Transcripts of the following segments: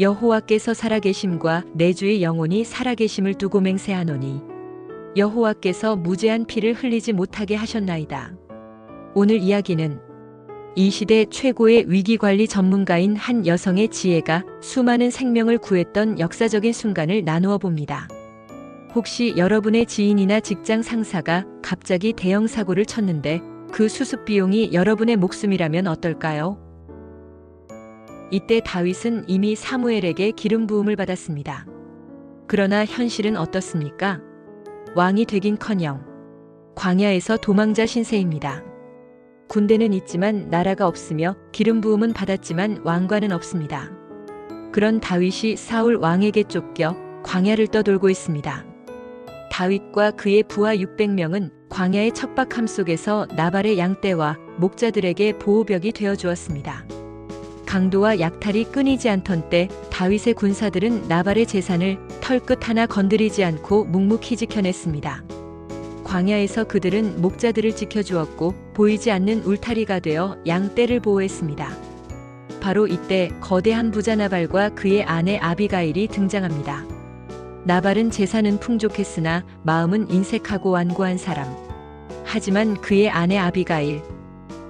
여호와께서 살아계심과 내 주의 영혼이 살아계심을 두고 맹세하노니 여호와께서 무죄한 피를 흘리지 못하게 하셨나이다. 오늘 이야기는 이 시대 최고의 위기관리 전문가인 한 여성의 지혜가 수많은 생명을 구했던 역사적인 순간을 나누어 봅니다. 혹시 여러분의 지인이나 직장 상사가 갑자기 대형 사고를 쳤는데 그 수습 비용이 여러분의 목숨이라면 어떨까요? 이때 다윗은 이미 사무엘에게 기름 부음을 받았습니다. 그러나 현실은 어떻습니까? 왕이 되긴커녕 광야에서 도망자 신세입니다. 군대는 있지만 나라가 없으며 기름 부음은 받았지만 왕관은 없습니다. 그런 다윗이 사울 왕에게 쫓겨 광야를 떠돌고 있습니다. 다윗과 그의 부하 600명은 광야의 척박함 속에서 나발의 양떼와 목자들에게 보호벽이 되어 주었습니다. 강도와 약탈이 끊이지 않던 때 다윗의 군사들은 나발의 재산을 털끝 하나 건드리지 않고 묵묵히 지켜냈습니다. 광야에서 그들은 목자들을 지켜주었고 보이지 않는 울타리가 되어 양떼를 보호했습니다. 바로 이때 거대한 부자 나발과 그의 아내 아비가일이 등장합니다. 나발은 재산은 풍족했으나 마음은 인색하고 완고한 사람. 하지만 그의 아내 아비가일,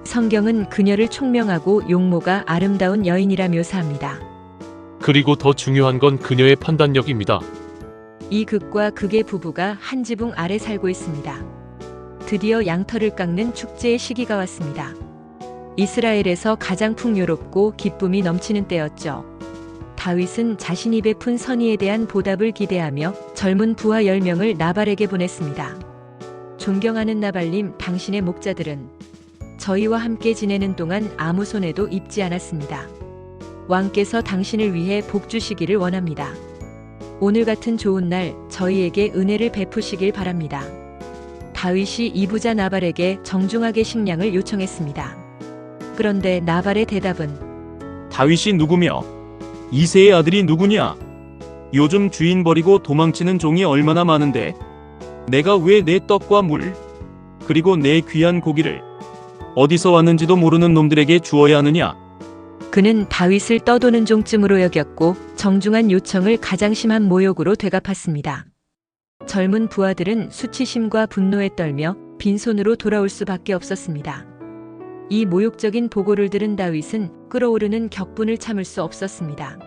성경은 그녀를 총명하고 용모가 아름다운 여인이라 묘사합니다. 그리고 더 중요한 건 그녀의 판단력입니다. 이 극과 극의 부부가 한 지붕 아래 살고 있습니다. 드디어 양털을 깎는 축제의 시기가 왔습니다. 이스라엘에서 가장 풍요롭고 기쁨이 넘치는 때였죠. 다윗은 자신이 베푼 선의에 대한 보답을 기대하며 젊은 부하 10명을 나발에게 보냈습니다. 존경하는 나발님, 당신의 목자들은 저희와 함께 지내는 동안 아무 손해도 입지 않았습니다. 왕께서 당신을 위해 복 주시기를 원합니다. 오늘 같은 좋은 날 저희에게 은혜를 베푸시길 바랍니다. 다윗이 이 부자 나발에게 정중하게 식량을 요청했습니다. 그런데 나발의 대답은 다윗이 누구며 이새의 아들이 누구냐? 요즘 주인 버리고 도망치는 종이 얼마나 많은데 내가 왜 내 떡과 물 그리고 내 귀한 고기를 어디서 왔는지도 모르는 놈들에게 주어야 하느냐? 그는 다윗을 떠도는 종쯤으로 여겼고 정중한 요청을 가장 심한 모욕으로 되갚았습니다. 젊은 부하들은 수치심과 분노에 떨며 빈손으로 돌아올 수밖에 없었습니다. 이 모욕적인 보고를 들은 다윗은 끓어오르는 격분을 참을 수 없었습니다.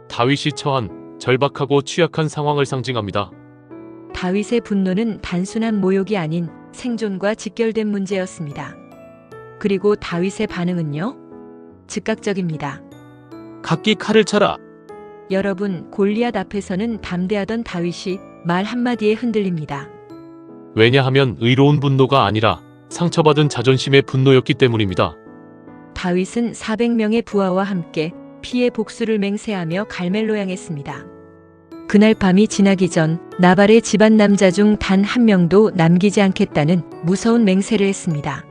다윗이 처한 절박하고 취약한 상황을 상징합니다. 다윗의 분노는 단순한 모욕이 아닌 생존과 직결된 문제였습니다. 그리고 다윗의 반응은요? 즉각적입니다. 각기 칼을 차라. 여러분, 골리앗 앞에서는 담대하던 다윗이 말 한마디에 흔들립니다. 왜냐하면 의로운 분노가 아니라 상처받은 자존심의 분노였기 때문입니다. 다윗은 400명의 부하와 함께 피해 복수를 맹세하며 갈멜로 향했습니다. 그날 밤이 지나기 전 나발의 집안 남자 중 단 한 명도 남기지 않겠다는 무서운 맹세를 했습니다.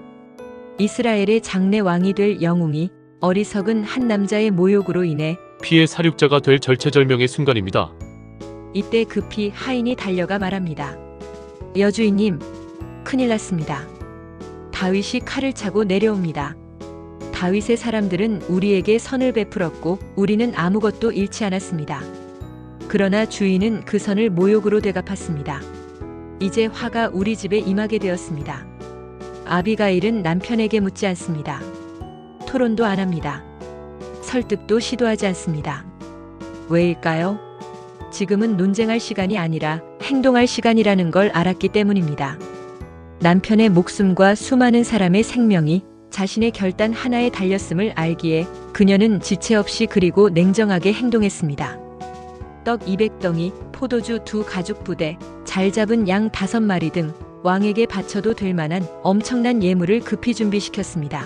이스라엘의 장래 왕이 될 영웅이 어리석은 한 남자의 모욕으로 인해 피해 사륙자가 될 절체절명의 순간입니다. 이때 급히 하인이 달려가 말합니다. 여주인님, 큰일 났습니다. 다윗이 칼을 차고 내려옵니다. 다윗의 사람들은 우리에게 선을 베풀었고 우리는 아무것도 잃지 않았습니다. 그러나 주인은 그 선을 모욕으로 되갚았습니다. 이제 화가 우리 집에 임하게 되었습니다. 아비가일은 남편에게 묻지 않습니다. 토론도 안 합니다. 설득도 시도하지 않습니다. 왜일까요? 지금은 논쟁할 시간이 아니라 행동할 시간이라는 걸 알았기 때문입니다. 남편의 목숨과 수많은 사람의 생명이 자신의 결단 하나에 달렸음을 알기에 그녀는 지체 없이 그리고 냉정하게 행동했습니다. 떡 200덩이, 포도주 2가죽 부대, 잘 잡은 양 5마리 등 왕에게 바쳐도 될 만한 엄청난 예물을 급히 준비시켰습니다.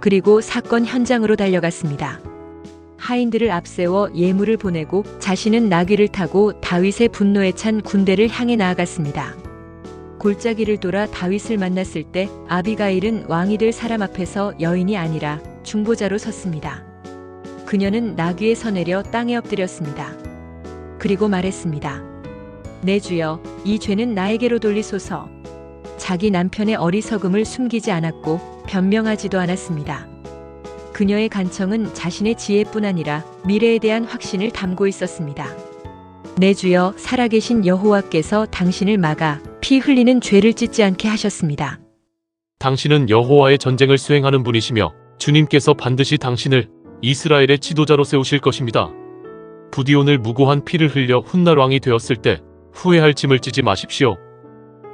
그리고 사건 현장으로 달려갔습니다. 하인들을 앞세워 예물을 보내고 자신은 나귀를 타고 다윗의 분노에 찬 군대를 향해 나아갔습니다. 골짜기를 돌아 다윗을 만났을 때 아비가일은 왕이 될 사람 앞에서 여인이 아니라 중보자로 섰습니다. 그녀는 나귀에 서내려 땅에 엎드렸습니다. 그리고 말했습니다. 내 주여, 이 죄는 나에게로 돌리소서. 자기 남편의 어리석음을 숨기지 않았고 변명하지도 않았습니다. 그녀의 간청은 자신의 지혜뿐 아니라 미래에 대한 확신을 담고 있었습니다. 내 주여, 살아계신 여호와께서 당신을 막아 피 흘리는 죄를 짓지 않게 하셨습니다. 당신은 여호와의 전쟁을 수행하는 분이시며 주님께서 반드시 당신을 이스라엘의 지도자로 세우실 것입니다. 부디 오늘 무고한 피를 흘려 훗날 왕이 되었을 때 후회할 짐을 지지 마십시오.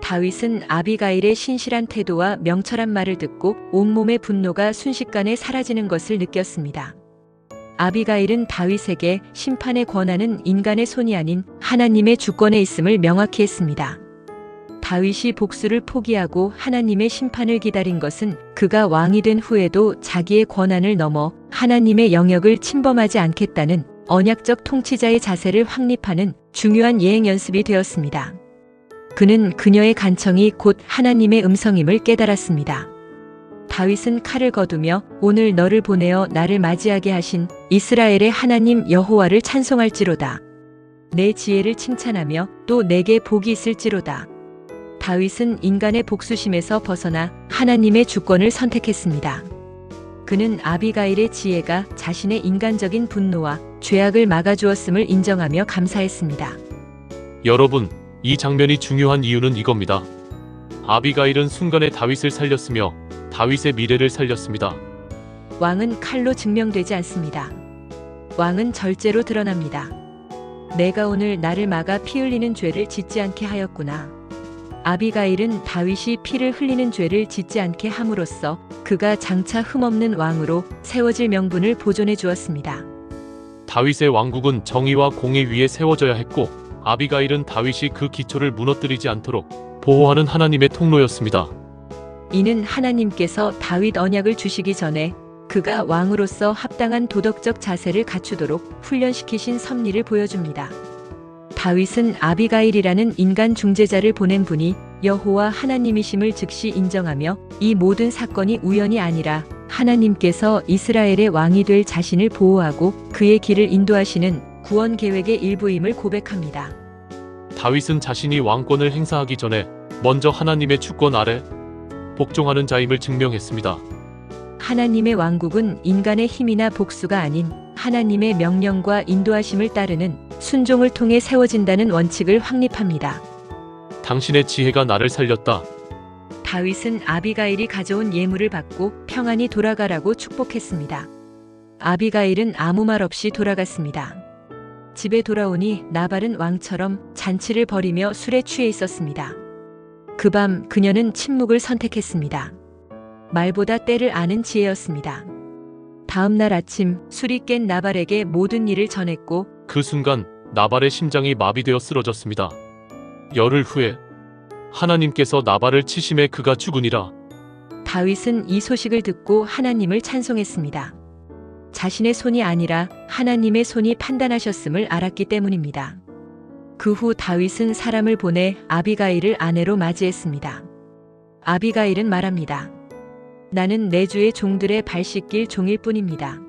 다윗은 아비가일의 신실한 태도와 명철한 말을 듣고 온몸의 분노가 순식간에 사라지는 것을 느꼈습니다. 아비가일은 다윗에게 심판의 권한은 인간의 손이 아닌 하나님의 주권에 있음을 명확히 했습니다. 다윗이 복수를 포기하고 하나님의 심판을 기다린 것은 그가 왕이 된 후에도 자기의 권한을 넘어 하나님의 영역을 침범하지 않겠다는 언약적 통치자의 자세를 확립하는 중요한 예행 연습이 되었습니다. 그는 그녀의 간청이 곧 하나님의 음성임을 깨달았습니다. 다윗은 칼을 거두며 오늘 너를 보내어 나를 맞이하게 하신 이스라엘의 하나님 여호와를 찬송할지로다. 내 지혜를 칭찬하며 또 내게 복이 있을지로다. 다윗은 인간의 복수심에서 벗어나 하나님의 주권을 선택했습니다. 그는 아비가일의 지혜가 자신의 인간적인 분노와 죄악을 막아주었음을 인정하며 감사했습니다. 여러분, 이 장면이 중요한 이유는 이겁니다. 아비가일은 순간에 다윗을 살렸으며 다윗의 미래를 살렸습니다. 왕은 칼로 증명되지 않습니다. 왕은 절제로 드러납니다. 내가 오늘 나를 막아 피 흘리는 죄를 짓지 않게 하였구나. 아비가일은 다윗이 피를 흘리는 죄를 짓지 않게 함으로써 그가 장차 흠없는 왕으로 세워질 명분을 보존해 주었습니다. 다윗의 왕국은 정의와 공의 위에 세워져야 했고 아비가일은 다윗이 그 기초를 무너뜨리지 않도록 보호하는 하나님의 통로였습니다. 이는 하나님께서 다윗 언약을 주시기 전에 그가 왕으로서 합당한 도덕적 자세를 갖추도록 훈련시키신 섭리를 보여줍니다. 다윗은 아비가일이라는 인간 중재자를 보낸 분이 여호와 하나님이심을 즉시 인정하며 이 모든 사건이 우연이 아니라 하나님께서 이스라엘의 왕이 될 자신을 보호하고 그의 길을 인도하시는 구원 계획의 일부임을 고백합니다. 다윗은 자신이 왕권을 행사하기 전에 먼저 하나님의 주권 아래 복종하는 자임을 증명했습니다. 하나님의 왕국은 인간의 힘이나 복수가 아닌 하나님의 명령과 인도하심을 따르는 순종을 통해 세워진다는 원칙을 확립합니다. 당신의 지혜가 나를 살렸다. 다윗은 아비가일이 가져온 예물을 받고 평안히 돌아가라고 축복했습니다. 아비가일은 아무 말 없이 돌아갔습니다. 집에 돌아오니 나발은 왕처럼 잔치를 벌이며 술에 취해 있었습니다. 그 밤 그녀는 침묵을 선택했습니다. 말보다 때를 아는 지혜였습니다. 다음 날 아침 술이 깬 나발에게 모든 일을 전했고 그 순간 나발의 심장이 마비되어 쓰러졌습니다. 열흘 후에 하나님께서 나발을 치심해 그가 죽으니라. 다윗은 이 소식을 듣고 하나님을 찬송했습니다. 자신의 손이 아니라 하나님의 손이 판단하셨음을 알았기 때문입니다. 그 후 다윗은 사람을 보내 아비가일을 아내로 맞이했습니다. 아비가일은 말합니다. 나는 내 주의 종들의 발 씻길 종일 뿐입니다.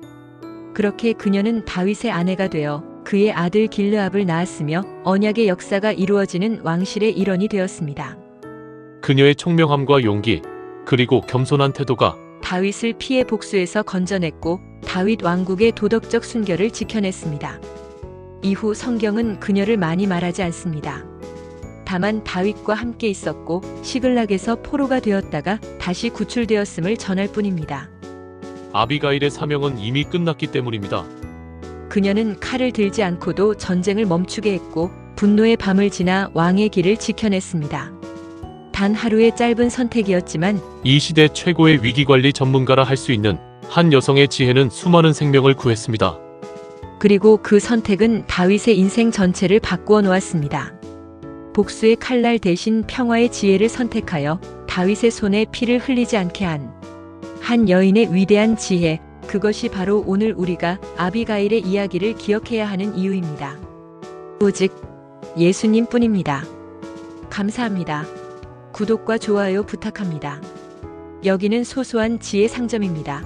그렇게 그녀는 다윗의 아내가 되어 그의 아들 길르압을 낳았으며 언약의 역사가 이루어지는 왕실의 일원이 되었습니다. 그녀의 총명함과 용기 그리고 겸손한 태도가 다윗을 피해 복수에서 건져냈고 다윗 왕국의 도덕적 순결을 지켜냈습니다. 이후 성경은 그녀를 많이 말하지 않습니다. 다만 다윗과 함께 있었고 시글락에서 포로가 되었다가 다시 구출되었음을 전할 뿐입니다. 아비가일의 사명은 이미 끝났기 때문입니다. 그녀는 칼을 들지 않고도 전쟁을 멈추게 했고 분노의 밤을 지나 왕의 길을 지켜냈습니다. 단 하루의 짧은 선택이었지만 이 시대 최고의 위기관리 전문가라 할 수 있는 한 여성의 지혜는 수많은 생명을 구했습니다. 그리고 그 선택은 다윗의 인생 전체를 바꾸어 놓았습니다. 복수의 칼날 대신 평화의 지혜를 선택하여 다윗의 손에 피를 흘리지 않게 한 여인의 위대한 지혜, 그것이 바로 오늘 우리가 아비가일의 이야기를 기억해야 하는 이유입니다. 오직 예수님뿐입니다. 감사합니다. 구독과 좋아요 부탁합니다. 여기는 소소한 지혜 상점입니다.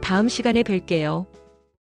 다음 시간에 뵐게요.